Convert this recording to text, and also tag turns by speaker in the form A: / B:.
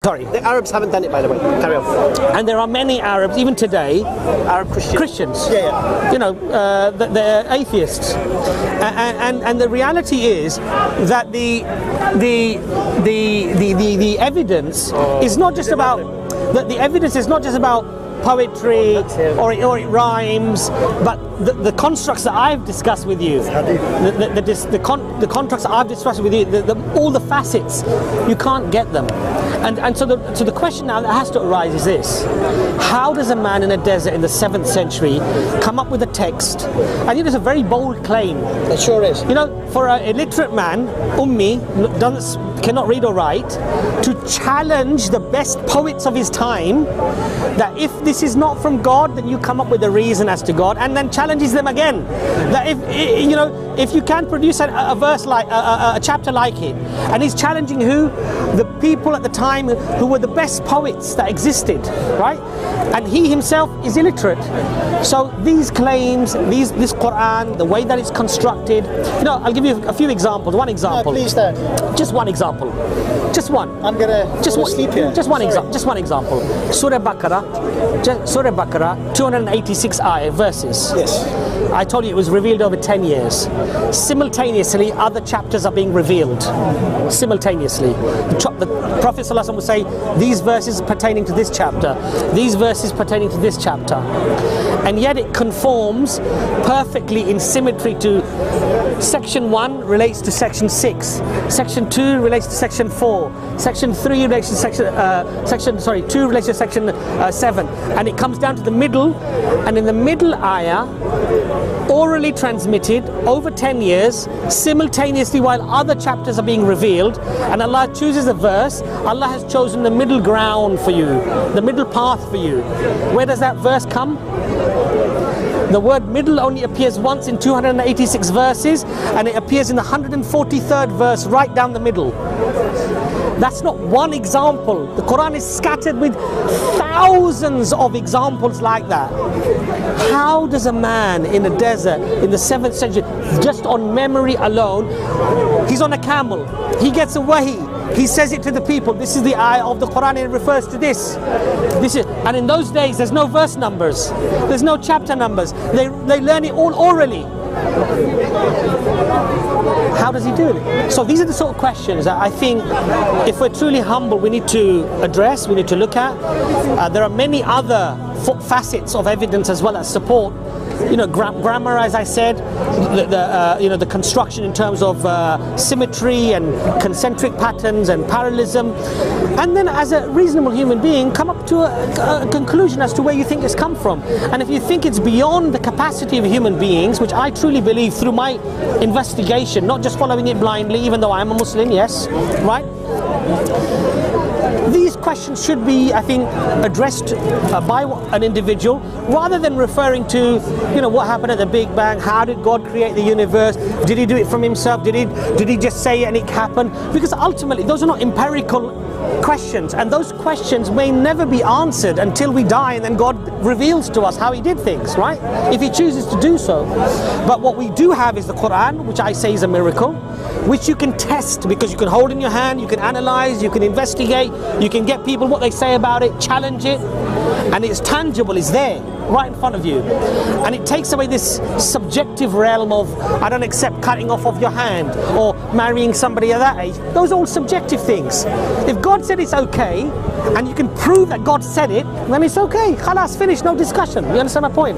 A: Sorry.
B: The Arabs haven't done it, by the way. Carry on.
A: And there are many Arabs, even today,
B: Arab Christians.
A: Yeah. You know, they're atheists, and the reality is that the evidence is not just about the evidence is not just about poetry or it rhymes, but the constructs that I've discussed with you, the constructs that I've discussed with you, all the facets, you can't get them. And so the question now that has to arise is this: how does a man in a desert in the 7th century come up with a text? I think it's a very bold claim.
B: It sure is.
A: You know, for an illiterate man, ummi, cannot read or write, to challenge the best poets of his time, that if this is not from God, then you come up with a reason as to God, and then challenges them again. That if you can produce a verse like a chapter like it, and he's challenging who? The people at the time who were the best poets that existed, right? And he himself is illiterate. So these claims, this Quran, the way that it's constructed, you know, I'll give you a few examples. One example.
B: No, please don't.
A: Just one example. Just one.
B: I'm gonna sleep here.
A: Just one example. Just one example. Surah Baqarah, 286 verses.
B: Yes.
A: I told you it was revealed over 10 years. Simultaneously, other chapters are being revealed. Simultaneously. The Prophet ﷺ will say, these verses pertaining to this chapter, these verses pertaining to this chapter. And yet it conforms perfectly in symmetry to Section 1 relates to Section 6, Section 2 relates to Section 4, Section 3 relates to Section 2 relates to Section 7, and it comes down to the middle, and in the middle ayah, orally transmitted over 10 years, simultaneously while other chapters are being revealed, and Allah chooses a verse. Allah has chosen the middle ground for you, the middle path for you. Where does that verse come? The word middle only appears once in 286 verses, and it appears in the 143rd verse right down the middle. That's not one example. The Quran is scattered with thousands of examples like that. How does a man in a desert in the 7th century, just on memory alone, he's on a camel, he gets a wahi, he says it to the people, this is the ayah of the Quran and it refers to this. And in those days there's no verse numbers, there's no chapter numbers, they learn it all orally. How does he do it? So these are the sort of questions that I think, if we're truly humble, we need to address, we need to look at. There are many other facets of evidence as well that support, you know, grammar, as I said, the construction in terms of symmetry and concentric patterns and parallelism, and then as a reasonable human being, come up to a conclusion as to where you think it's come from. And if you think it's beyond the capacity of human beings, which I truly believe through my investigation, not just following it blindly, even though I am a Muslim, yes, right? These questions should be, I think, addressed by an individual, rather than referring to, you know, what happened at the Big Bang, how did God create the universe, did he do it from himself, did he just say it and it happened? Because ultimately those are not empirical questions, and those questions may never be answered until we die, and then God reveals to us how he did things, right? If he chooses to do so. But what we do have is the Quran, which I say is a miracle, which you can test, because you can hold in your hand, you can analyze, you can investigate, you can get people what they say about it, challenge it, and it's tangible, it's there, right in front of you. And it takes away this subjective realm of, I don't accept cutting off of your hand, or marrying somebody at that age. Those are all subjective things. If God said it's okay, and you can prove that God said it, then it's okay. Khalas, finish, no discussion. You understand my point?